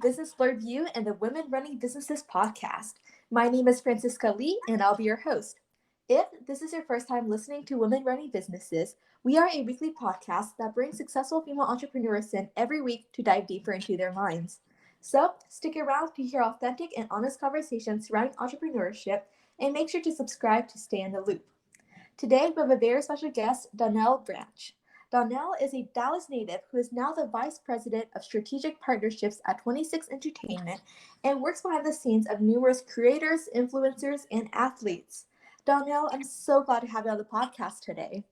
business blurb view and the Women Running Businesses podcast. My name is Francisca Lee, and I'll be your host. If this is your first time listening to Women Running Businesses, we are a weekly podcast that brings successful female entrepreneurs in every week to dive deeper into their minds. So, stick around to hear authentic and honest conversations surrounding entrepreneurship, and make sure to subscribe to stay in the loop. Today, we have a very special guest, Donnell Branch. Donnell is a Dallas native who is now the Vice President of Strategic Partnerships at 26 Entertainment and works behind the scenes of numerous creators, influencers, and athletes. Donnell, I'm so glad to have you on the podcast today.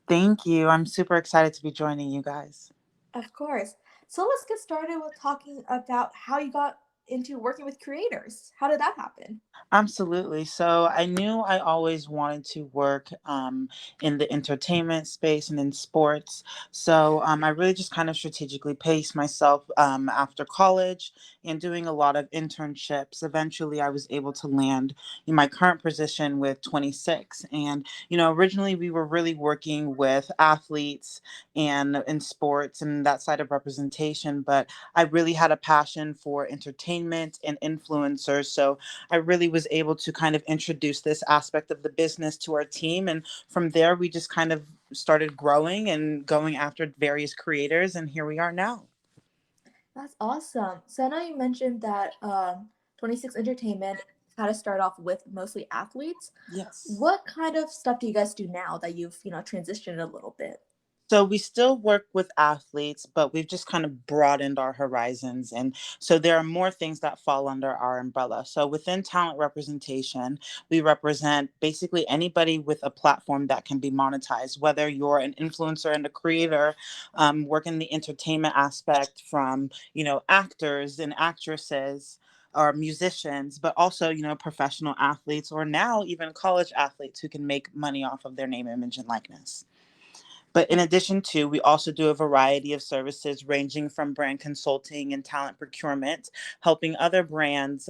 Thank you. I'm super excited to be joining you guys. Of course. So let's get started with talking about how you got into working with creators. How did that happen? Absolutely. So I knew I always wanted to work in the entertainment space and in sports. So I really just kind of strategically paced myself after college and doing a lot of internships. Eventually, I was able to land in my current position with 26. And, originally we were really working with athletes and in sports and that side of representation. But I really had a passion for entertainment and influencers. So I really was able to kind of introduce this aspect of the business to our team. And from there, we just kind of started growing and going after various creators. And here we are now. That's awesome. So I know you mentioned that 26 Entertainment had to start off with mostly athletes. Yes. What kind of stuff do you guys do now that you've, transitioned a little bit? So we still work with athletes, but we've just kind of broadened our horizons. And so there are more things that fall under our umbrella. So within talent representation, we represent basically anybody with a platform that can be monetized, whether you're an influencer and a creator, work in the entertainment aspect from, actors and actresses or musicians, but also, professional athletes or now even college athletes who can make money off of their name, image, and likeness. But in addition to, we also do a variety of services ranging from brand consulting and talent procurement, helping other brands,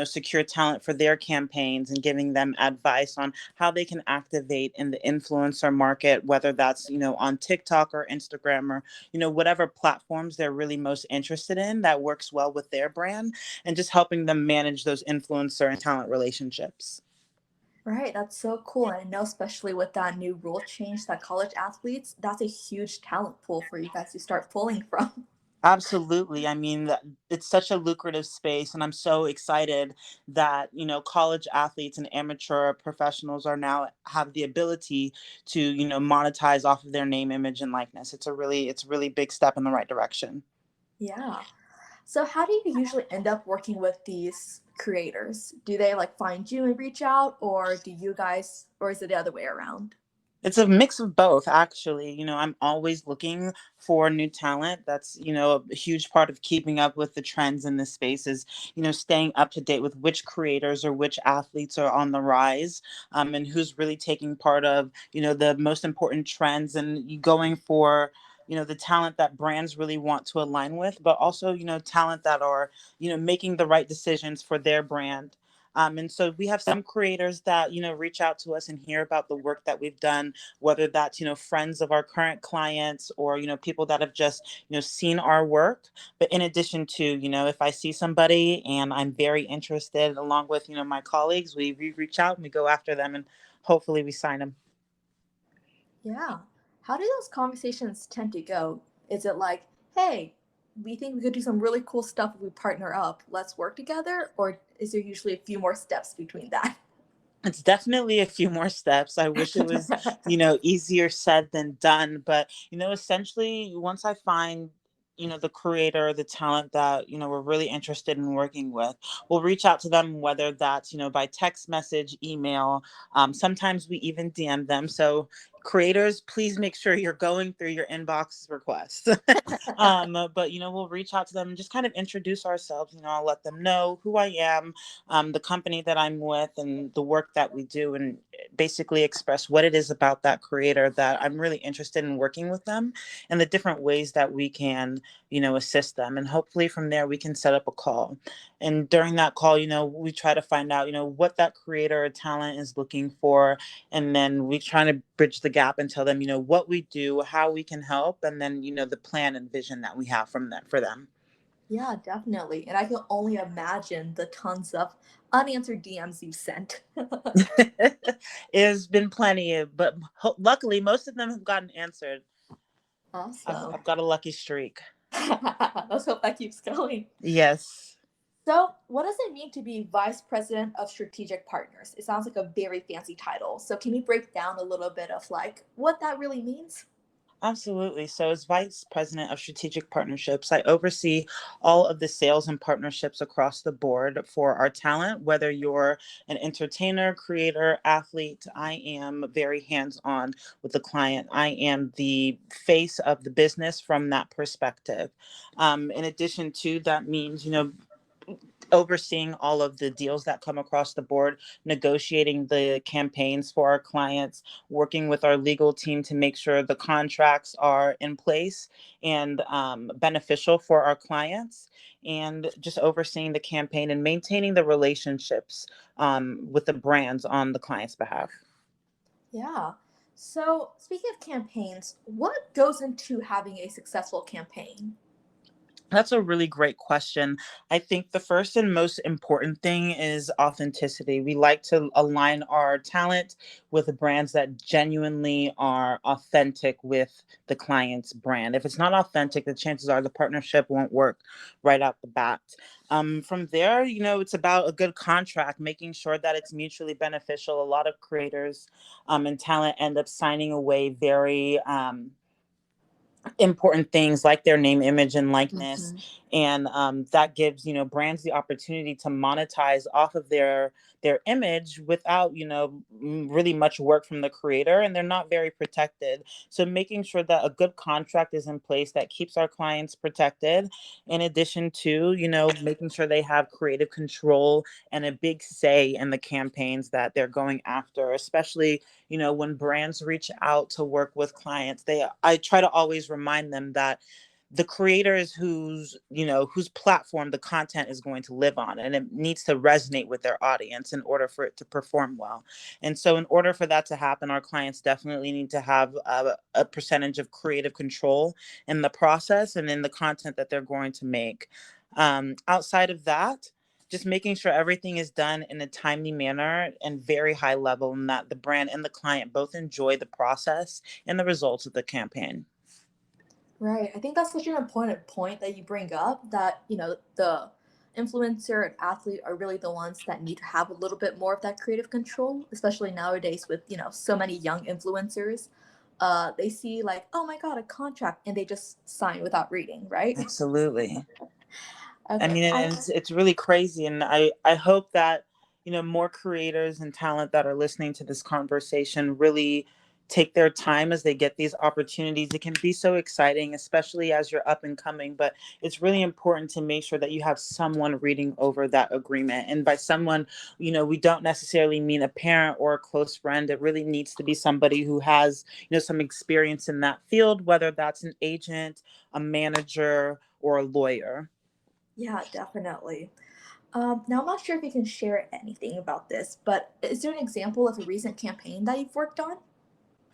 secure talent for their campaigns and giving them advice on how they can activate in the influencer market, whether that's, on TikTok or Instagram or, whatever platforms they're really most interested in that works well with their brand and just helping them manage those influencer and talent relationships. Right, that's so cool. And I know, especially with that new rule change, that college athletes, that's a huge talent pool for you guys to start pulling from. Absolutely. I mean, it's such a lucrative space, and I'm so excited that, college athletes and amateur professionals are now have the ability to, monetize off of their name, image, and likeness. It's a really big step in the right direction. Yeah. So how do you usually end up working with these creators? Do they like find you and reach out, or do you guys, or is it the other way around? It's a mix of both, actually. I'm always looking for new talent. That's, a huge part of keeping up with the trends in this space is, staying up to date with which creators or which athletes are on the rise, and who's really taking part of, the most important trends and going for, the talent that brands really want to align with, but also, talent that are, making the right decisions for their brand. And so we have some creators that, reach out to us and hear about the work that we've done, whether that's, friends of our current clients or, people that have just, seen our work. But in addition to, if I see somebody and I'm very interested, along with, my colleagues, we reach out and we go after them and hopefully we sign them. Yeah. How do those conversations tend to go? Is it like, hey, we think we could do some really cool stuff if we partner up. Let's work together? Or is there usually a few more steps between that? It's definitely a few more steps. I wish it was, easier said than done. But, essentially, once I find, the creator, the talent that, we're really interested in working with, we'll reach out to them, whether that's, by text message, email. Sometimes we even DM them. So, creators, please make sure you're going through your inbox requests. But, we'll reach out to them and just kind of introduce ourselves. I'll let them know who I am, the company that I'm with and the work that we do, and basically express what it is about that creator that I'm really interested in working with them and the different ways that we can, assist them. And hopefully from there, we can set up a call. And during that call, we try to find out, what that creator or talent is looking for. And then we try to bridge the gap and tell them, what we do, how we can help, and then, the plan and vision that we have from them for them. Yeah, definitely. And I can only imagine the tons of unanswered DMs you sent. There's been plenty, but luckily most of them have gotten answered. Awesome. I've got a lucky streak. Let's hope that keeps going. Yes. So, what does it mean to be Vice President of Strategic Partners? It sounds like a very fancy title. So, can you break down a little bit of like what that really means? Absolutely. So, as Vice President of Strategic Partnerships, I oversee all of the sales and partnerships across the board for our talent. Whether you're an entertainer, creator, athlete, I am very hands on with the client. I am the face of the business from that perspective. In addition to that, means, overseeing all of the deals that come across the board, negotiating the campaigns for our clients, working with our legal team to make sure the contracts are in place and beneficial for our clients, and just overseeing the campaign and maintaining the relationships with the brands on the client's behalf. Yeah. So, speaking of campaigns, what goes into having a successful campaign? That's a really great question. I think the first and most important thing is authenticity. We like to align our talent with brands that genuinely are authentic with the client's brand. If it's not authentic, the chances are the partnership won't work right out the bat. From there, it's about a good contract, making sure that it's mutually beneficial. A lot of creators and talent end up signing away very important things like their name, image, and likeness, Mhm. and that gives brands the opportunity to monetize off of their image without really much work from the creator, and they're not very protected. So making sure that a good contract is in place that keeps our clients protected, in addition to making sure they have creative control and a big say in the campaigns that they're going after, especially when brands reach out to work with clients. I try to always remind them that the creators whose platform the content is going to live on, and it needs to resonate with their audience in order for it to perform well. And so in order for that to happen, our clients definitely need to have a percentage of creative control in the process and in the content that they're going to make. Outside of that, just making sure everything is done in a timely manner and very high level, and that the brand and the client both enjoy the process and the results of the campaign. Right. I think that's such an important point that you bring up that, the influencer and athlete are really the ones that need to have a little bit more of that creative control, especially nowadays with, so many young influencers. They see like, oh my God, a contract, and they just sign without reading, right? Absolutely. I Okay. mean, and it's really crazy, and I hope that more creators and talent that are listening to this conversation really take their time as they get these opportunities. It can be so exciting, especially as you're up and coming, but it's really important to make sure that you have someone reading over that agreement. And by someone, we don't necessarily mean a parent or a close friend. It really needs to be somebody who has some experience in that field, whether that's an agent, a manager, or a lawyer. Yeah, definitely. Now, I'm not sure if you can share anything about this, but is there an example of a recent campaign that you've worked on?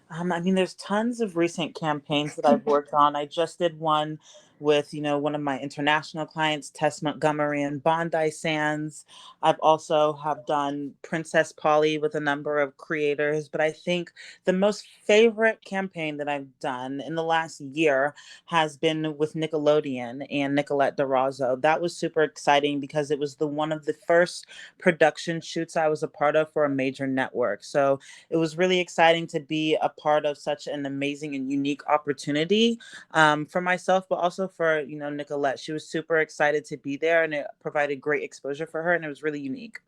I mean, there's tons of recent campaigns that I've worked on. I just did one with, one of my international clients, Tess Montgomery and Bondi Sands. I've also have done Princess Polly with a number of creators, but I think the most favorite campaign that I've done in the last year has been with Nickelodeon and Nicolette DeRozzo. That was super exciting because it was the one of the first production shoots I was a part of for a major network. So it was really exciting to be a part of such an amazing and unique opportunity, for myself, but also for Nicolette. She was super excited to be there, and it provided great exposure for her, and it was really unique.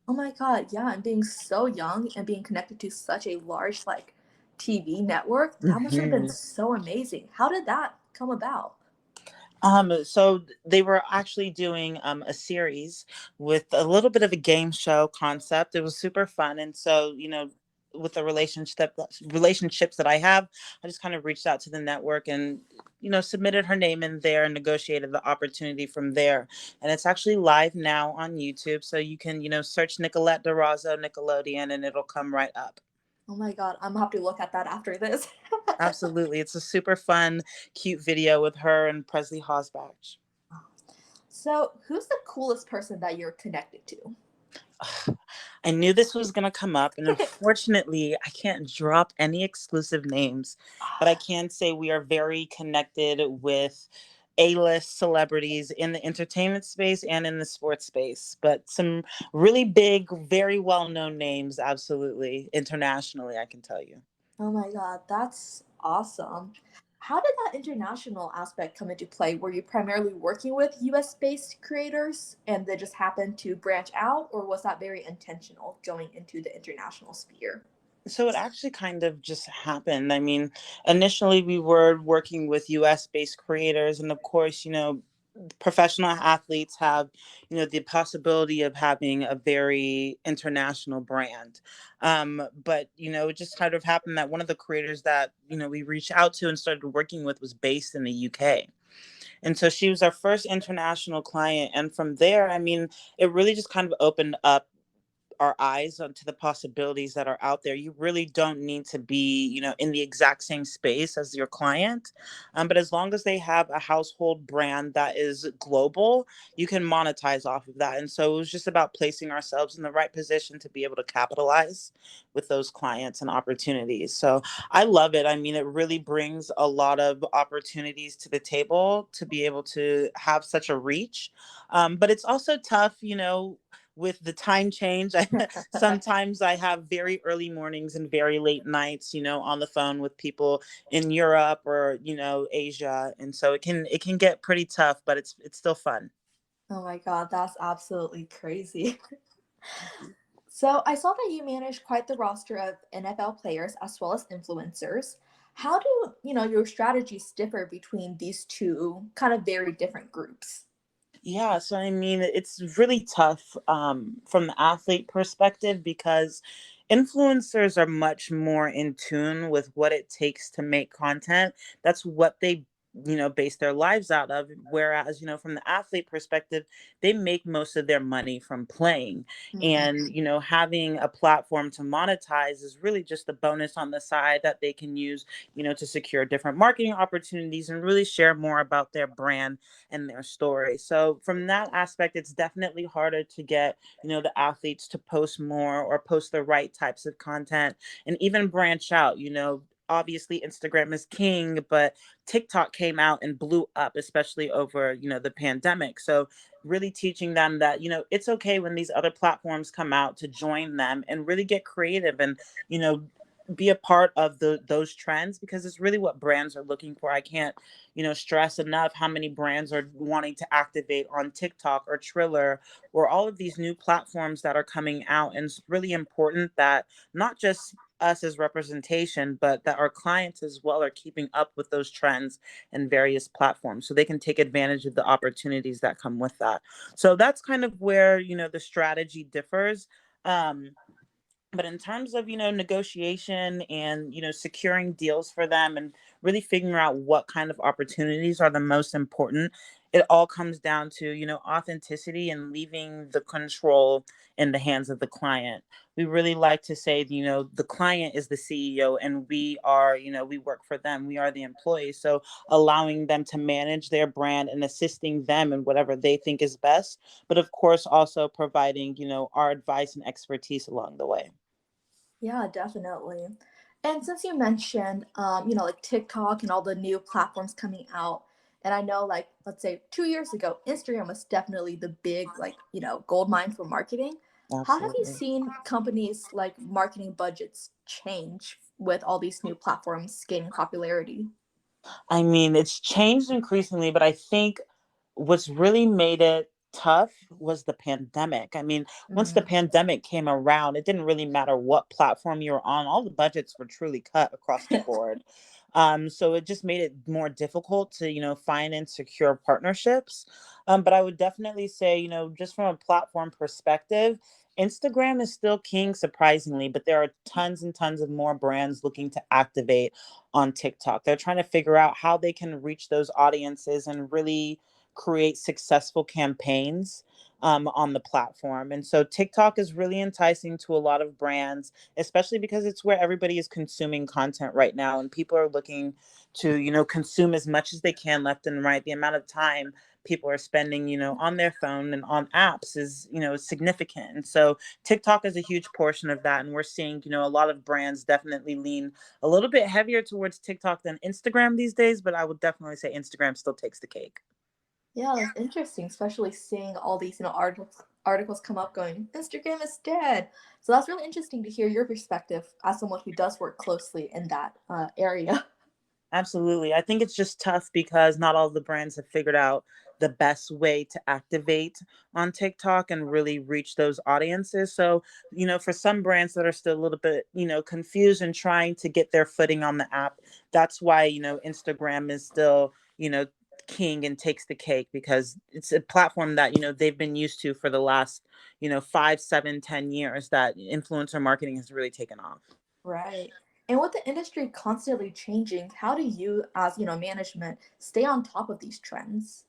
Oh my God, yeah, and being so young and being connected to such a large like TV network, that must have been Mhm. so amazing. How did that come about? So they were actually doing a series with a little bit of a game show concept. It was super fun, and so with the relationships that I have, I just kind of reached out to the network and submitted her name in there and negotiated the opportunity from there. And it's actually live now on YouTube, so you can search Nicolette DeRozzo Nickelodeon, and it'll come right up. Oh my God, I'm gonna have to look at that after this. Absolutely, it's a super fun, cute video with her and Presley Hosbach. So, who's the coolest person that you're connected to? I knew this was going to come up, and unfortunately, I can't drop any exclusive names, but I can say we are very connected with A-list celebrities in the entertainment space and in the sports space, but some really big, very well-known names, absolutely, internationally, I can tell you. Oh my God, that's awesome. How did that international aspect come into play? Were you primarily working with US based creators and they just happened to branch out, or was that very intentional going into the international sphere? So it actually kind of just happened. I mean, initially we were working with US based creators, and of course, professional athletes have, the possibility of having a very international brand. But, it just kind of happened that one of the creators that, we reached out to and started working with was based in the UK. And so she was our first international client. And from there, I mean, it really just kind of opened up our eyes onto the possibilities that are out there. You really don't need to be, in the exact same space as your client. But as long as they have a household brand that is global, you can monetize off of that. And so it was just about placing ourselves in the right position to be able to capitalize with those clients and opportunities. So I love it. I mean, it really brings a lot of opportunities to the table to be able to have such a reach. But it's also tough, with the time change. Sometimes I have very early mornings and very late nights, on the phone with people in Europe or, Asia. And so it can get pretty tough, but it's still fun. Oh my God, that's absolutely crazy. So, I saw that you manage quite the roster of NFL players as well as influencers. How do, your strategies differ between these two kind of very different groups? Yeah, so I mean, it's really tough from the athlete perspective because influencers are much more in tune with what it takes to make content. That's what they, base their lives out of. Whereas, from the athlete perspective, they make most of their money from playing. Mhm. And, having a platform to monetize is really just a bonus on the side that they can use, to secure different marketing opportunities and really share more about their brand and their story. So from that aspect, it's definitely harder to get, the athletes to post more or post the right types of content and even branch out, obviously Instagram is king, but TikTok came out and blew up, especially over, the pandemic. So really teaching them that, it's okay when these other platforms come out to join them and really get creative and, you know, be a part of those trends because it's really what brands are looking for. I can't, stress enough how many brands are wanting to activate on TikTok or Triller or all of these new platforms that are coming out. And it's really important that not just us as representation, but that our clients as well are keeping up with those trends and various platforms so they can take advantage of the opportunities that come with that. So that's kind of where, the strategy differs. But in terms of, negotiation and, securing deals for them and really figuring out what kind of opportunities are the most important, it all comes down to, authenticity and leaving the control in the hands of the client. We really like to say, the client is the CEO and we are, we work for them. We are the employees. So allowing them to manage their brand and assisting them in whatever they think is best, but of course also providing, our advice and expertise along the way. Yeah, definitely. And since you mentioned, like TikTok and all the new platforms coming out, and I know, like, let's say 2 years ago, Instagram was definitely the big, like, gold mine for marketing. How have you Absolutely. seen companies like marketing budgets change with all these new platforms gaining popularity? I mean, it's changed increasingly, but I think what's really made it tough was the pandemic. I mean, once the Mm, pandemic came around, it didn't really matter what platform you were on, all the budgets were truly cut across the board. So it just made it more difficult to, find and secure partnerships. But I would definitely say, just from a platform perspective, Instagram is still king, surprisingly, but there are tons and tons of more brands looking to activate on TikTok. They're trying to figure out how they can reach those audiences and really create successful campaigns on the platform. And so TikTok is really enticing to a lot of brands, especially because it's where everybody is consuming content right now. And people are looking to, consume as much as they can left and right. The amount of time people are spending, on their phone and on apps is, significant. And so TikTok is a huge portion of that. And we're seeing, a lot of brands definitely lean a little bit heavier towards TikTok than Instagram these days. But I would definitely say Instagram still takes the cake. Yeah, that's interesting, especially seeing all these, articles come up going, Instagram is dead. So that's really interesting to hear your perspective as someone who does work closely in that area. Absolutely. I think it's just tough because not all the brands have figured out the best way to activate on TikTok and really reach those audiences. So, for some brands that are still a little bit, confused and trying to get their footing on the app, that's why, Instagram is still, king and takes the cake because it's a platform that, they've been used to for the last, 5, 7, 10 years that influencer marketing has really taken off. Right. And with the industry constantly changing, how do you, as management, stay on top of these trends?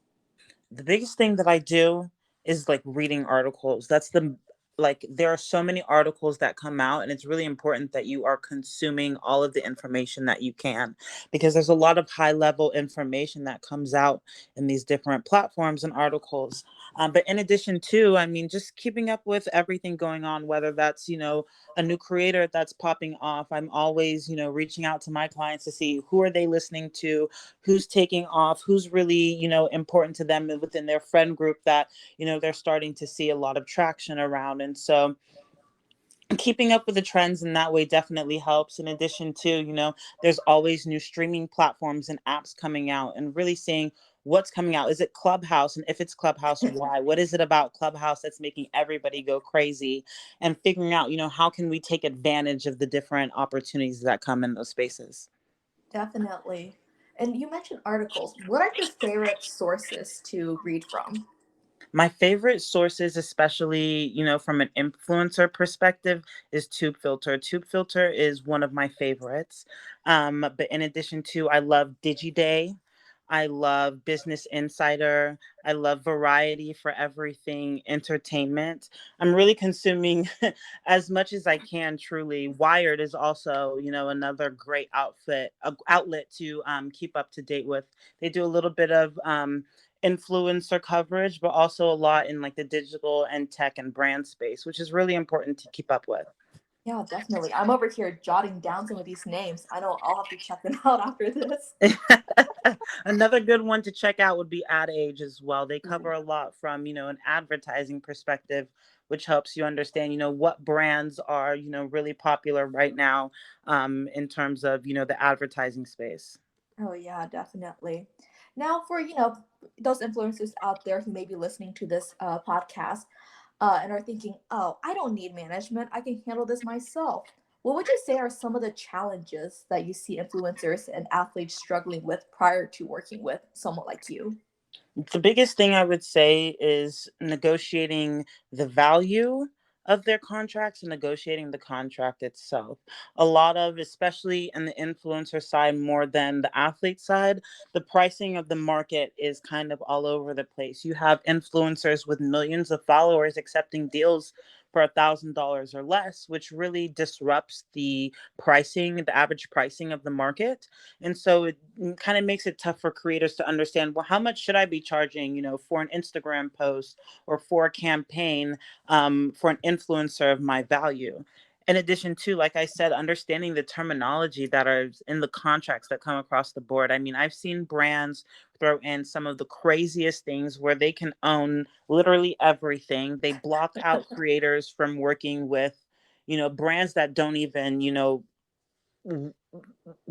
The biggest thing that I do is like reading articles. That's the like there are so many articles that come out, and it's really important that you are consuming all of the information that you can, because there's a lot of high level information that comes out in these different platforms and articles. But in addition to, I mean, just keeping up with everything going on, whether that's, a new creator that's popping off. I'm always, reaching out to my clients to see who are they listening to, who's taking off, who's really, important to them within their friend group that, they're starting to see a lot of traction around. And so keeping up with the trends in that way definitely helps. In addition to, there's always new streaming platforms and apps coming out, and really seeing what's coming out. Is it Clubhouse? And if it's Clubhouse, why? What is it about Clubhouse that's making everybody go crazy? And figuring out, how can we take advantage of the different opportunities that come in those spaces. Definitely. And you mentioned articles. What are your favorite sources to read from? My favorite sources, especially, from an influencer perspective, is Tube Filter. Tube Filter is one of my favorites. But in addition to, I love DigiDay. I love Business Insider. I love Variety for everything entertainment. I'm really consuming as much as I can, truly. Wired is also, another great outlet to keep up to date with. They do a little bit of influencer coverage, but also a lot in like the digital and tech and brand space, which is really important to keep up with. Yeah, definitely. I'm over here jotting down some of these names. I know I'll have to check them out after this. Another good one to check out would be Ad Age as well. They Ooh. cover a lot from, an advertising perspective, which helps you understand, what brands are, really popular right now in terms of, the advertising space. Oh yeah, definitely. Now, for those influencers out there who may be listening to this podcast and are thinking, "Oh, I don't need management. I can handle this myself." What would you say are some of the challenges that you see influencers and athletes struggling with prior to working with someone like you? The biggest thing I would say is negotiating the value of their contracts and negotiating the contract itself. A lot of, especially in the influencer side more than the athlete side, the pricing of the market is kind of all over the place. You have influencers with millions of followers accepting deals for $1,000 or less, which really disrupts the pricing, the average pricing of the market. And so it kind of makes it tough for creators to understand, well, how much should I be charging, for an Instagram post or for a campaign, for an influencer of my value. In addition to, like I said, understanding the terminology that are in the contracts that come across the board. I mean, I've seen brands throw in some of the craziest things where they can own literally everything. They block out creators from working with, brands that don't even,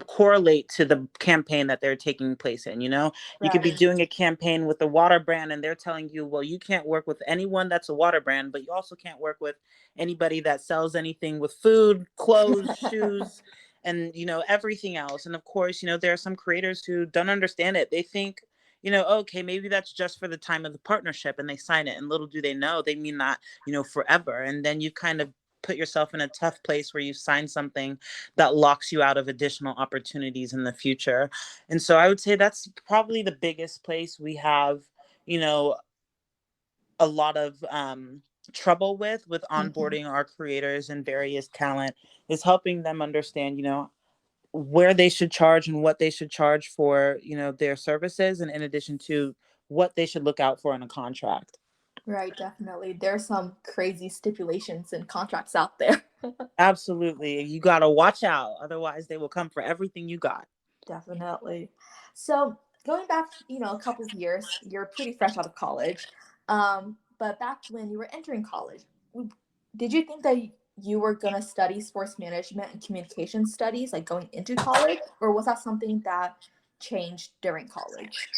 correlate to the campaign that they're taking place in. You could be Right. doing a campaign with a water brand and they're telling you, well, you can't work with anyone that's a water brand, but you also can't work with anybody that sells anything with food, clothes, shoes, and everything else. And of course, there are some creators who don't understand it. They think, okay, maybe that's just for the time of the partnership, and they sign it, and little do they know they mean that, forever. And then you kind of put yourself in a tough place where you sign something that locks you out of additional opportunities in the future. And so I would say that's probably the biggest place we have, you know, a lot of trouble with Mhm. onboarding our creators and various talent, is helping them understand, where they should charge and what they should charge for, their services. And in addition to what they should look out for in a contract. Right, definitely. There's some crazy stipulations and contracts out there. Absolutely. You got to watch out. Otherwise, they will come for everything you got. Definitely. So going back, a couple of years, you're pretty fresh out of college. But back when you were entering college, did you think that you were gonna study sports management and communication studies, like going into college, or was that something that changed during college?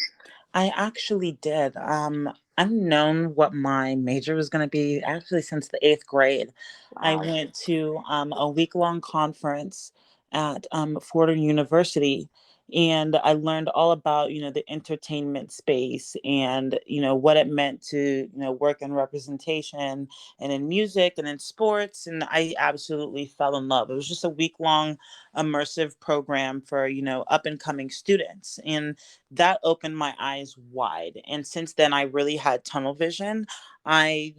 I actually did. I've known what my major was going to be actually since the eighth grade. I Wow. went to a week-long conference at Fordham University, and I learned all about, the entertainment space and, what it meant to, work in representation and in music and in sports. And I absolutely fell in love. It was just a week-long immersive program for, up and coming students. And that opened my eyes wide. And since then, I really had tunnel vision. I,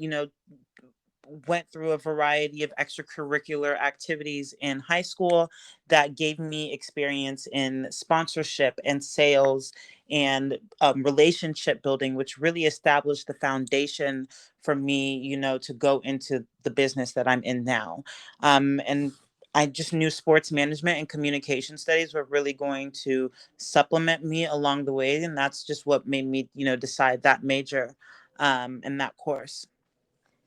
went through a variety of extracurricular activities in high school that gave me experience in sponsorship and sales and relationship building, which really established the foundation for me, to go into the business that I'm in now. And I just knew sports management and communication studies were really going to supplement me along the way. And that's just what made me, decide that major and that course.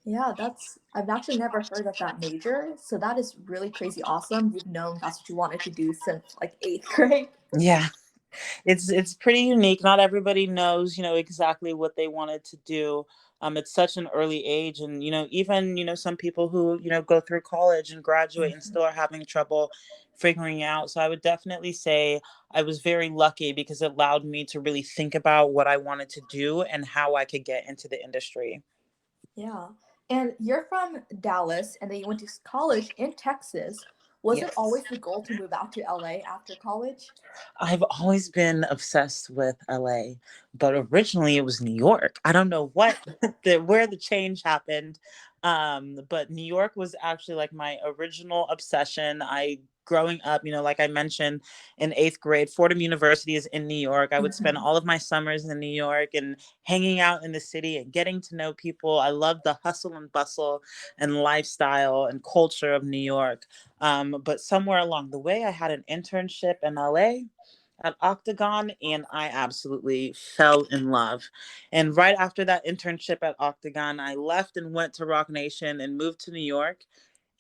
Yeah, I've actually never heard of that major, so that is really crazy awesome. You've known that's what you wanted to do since like eighth grade. Yeah. It's pretty unique. Not everybody knows, exactly what they wanted to do. It's such an early age, and even some people who go through college and graduate and still are having trouble figuring out. So I would definitely say I was very lucky because it allowed me to really think about what I wanted to do and how I could get into the industry. Yeah. And you're from Dallas and then you went to college in Texas. Was it Yes. always the goal to move out to LA after college? I've always been obsessed with LA, but originally it was New York. I don't know what where the change happened. But New York was actually like my original obsession. I growing up, like I mentioned in eighth grade, Fordham University is in New York. I would spend Mhm. all of my summers in New York and hanging out in the city and getting to know people. I love the hustle and bustle and lifestyle and culture of New York. But somewhere along the way, I had an internship in LA at Octagon, and I absolutely fell in love. And right after that internship at Octagon, I left and went to Rock Nation and moved to New York.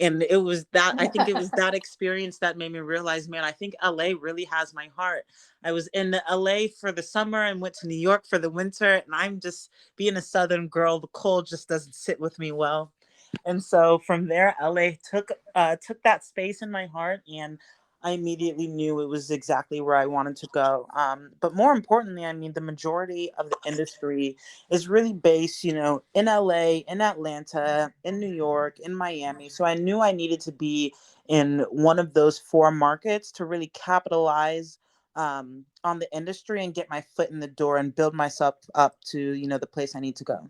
And it was that, I think it was that experience that made me realize, man, I think LA really has my heart. I was in LA for the summer and went to New York for the winter. And I'm just being a Southern girl, the cold just doesn't sit with me well. And so from there, LA took that space in my heart, and I immediately knew it was exactly where I wanted to go. But more importantly, I mean, the majority of the industry is really based, in LA, in Atlanta, in New York, in Miami. So I knew I needed to be in one of those four markets to really capitalize on the industry and get my foot in the door and build myself up to, the place I need to go.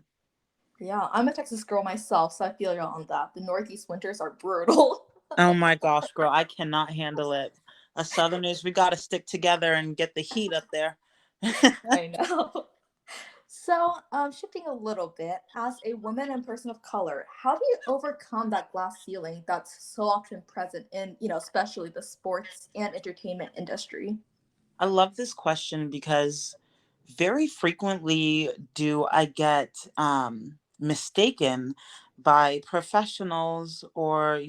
Yeah, I'm a Texas girl myself, so I feel you on that. The Northeast winters are brutal. Oh my gosh, girl, I cannot handle it. Us Southerners, we got to stick together and get the heat up there. I know. So, shifting a little bit, as a woman and person of color, how do you overcome that glass ceiling that's so often present in, especially the sports and entertainment industry? I love this question because very frequently do I get mistaken by professionals or,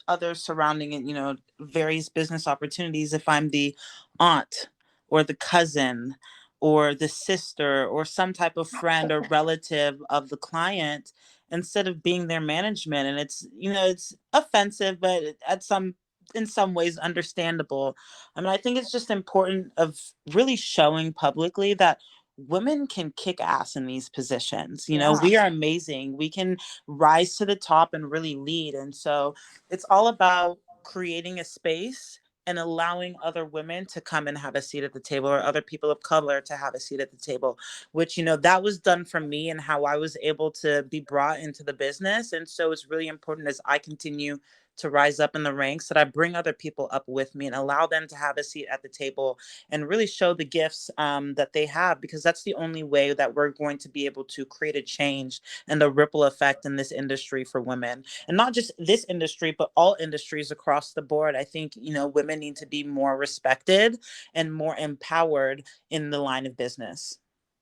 others surrounding it, various business opportunities if I'm the aunt or the cousin or the sister or some type of friend or relative of the client instead of being their management. And it's, it's offensive, but at some in some ways understandable. I mean, I think it's just important of really showing publicly that women can kick ass in these positions. Yeah. We are amazing. We can rise to the top and really lead. And so it's all about creating a space and allowing other women to come and have a seat at the table or other people of color to have a seat at the table, which, that was done for me and how I was able to be brought into the business. And so it's really important as I continue to rise up in the ranks, that I bring other people up with me and allow them to have a seat at the table and really show the gifts that they have, because that's the only way that we're going to be able to create a change and the ripple effect in this industry for women. And not just this industry, but all industries across the board. I think, women need to be more respected and more empowered in the line of business.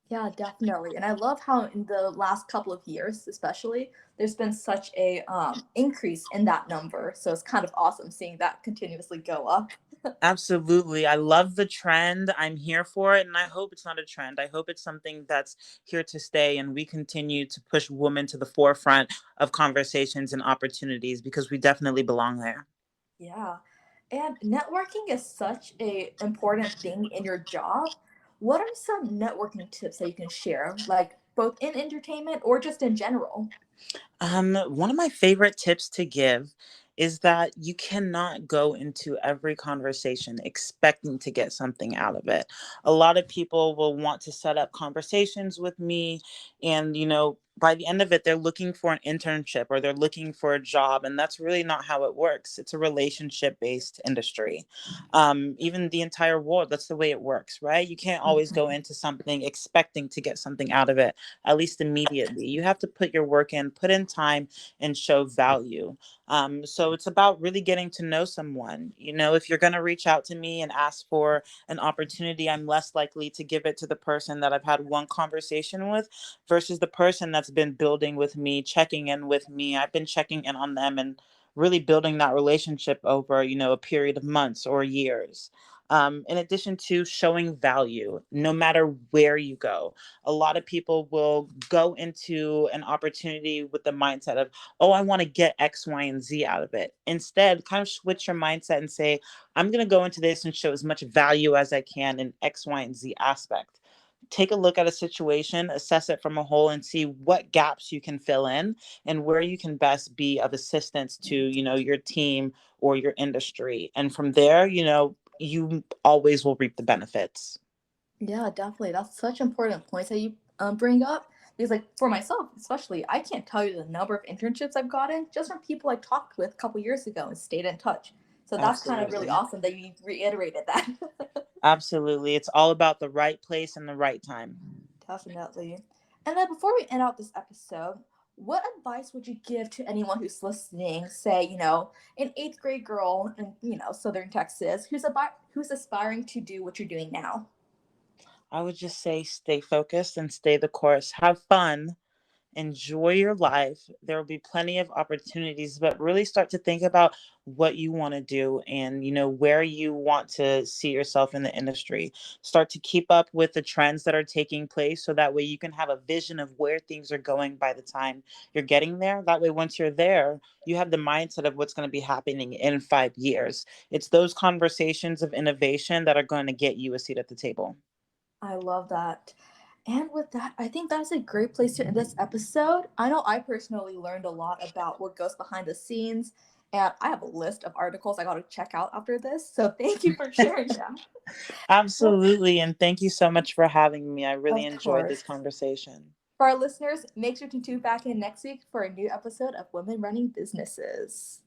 Yeah, definitely. And I love how in the last couple of years, especially, there's been such a increase in that number. So it's kind of awesome seeing that continuously go up. Absolutely. I love the trend. I'm here for it. And I hope it's not a trend. I hope it's something that's here to stay. And we continue to push women to the forefront of conversations and opportunities, because we definitely belong there. Yeah. And networking is such a important thing in your job. What are some networking tips that you can share, like both in entertainment or just in general? One of my favorite tips to give is that you cannot go into every conversation expecting to get something out of it. A lot of people will want to set up conversations with me, and by the end of it, they're looking for an internship or they're looking for a job, and that's really not how it works. It's a relationship-based industry. Even the entire world, that's the way it works, right? You can't always go Mhm. into something expecting to get something out of it, at least immediately. You have to put your work in, put in time, and show value. So it's about really getting to know someone. If you're going to reach out to me and ask for an opportunity, I'm less likely to give it to the person that I've had one conversation with versus the person that's been building with me, checking in with me. I've been checking in on them and really building that relationship over, a period of months or years. In addition to showing value, no matter where you go. A lot of people will go into an opportunity with the mindset of, oh, I want to get X, Y, and Z out of it. Instead, kind of switch your mindset and say, I'm going to go into this and show as much value as I can in X, Y, and Z aspect. Take a look at a situation, assess it from a whole, and see what gaps you can fill in and where you can best be of assistance to, your team or your industry. And from there, you always will reap the benefits. Yeah, definitely. That's such important points that you bring up. Because, like, for myself, especially, I can't tell you the number of internships I've gotten just from people I talked with a couple years ago and stayed in touch. So that's kind of really Absolutely. awesome that you reiterated that. Absolutely. It's all about the right place and the right time. Definitely. And then before we end out this episode, what advice would you give to anyone who's listening, say, an eighth grade girl in, Southern Texas who's aspiring to do what you're doing now? I would just say stay focused and stay the course. Have fun, enjoy your life. There will be plenty of opportunities, but really start to think about what you want to do and where you want to see yourself in the industry. Start to keep up with the trends that are taking place so that way you can have a vision of where things are going by the time you're getting there. That way once you're there, you have the mindset of what's going to be happening in 5 years. It's those conversations of innovation that are going to get you a seat at the table. I love that. And with that, I think that's a great place to end this episode. I know I personally learned a lot about what goes behind the scenes, and I have a list of articles I got to check out after this. So thank you for sharing them. Well, Absolutely. And thank you so much for having me. I really of enjoyed this course. conversation. For our listeners, make sure to tune back in next week for a new episode of Women Running Businesses.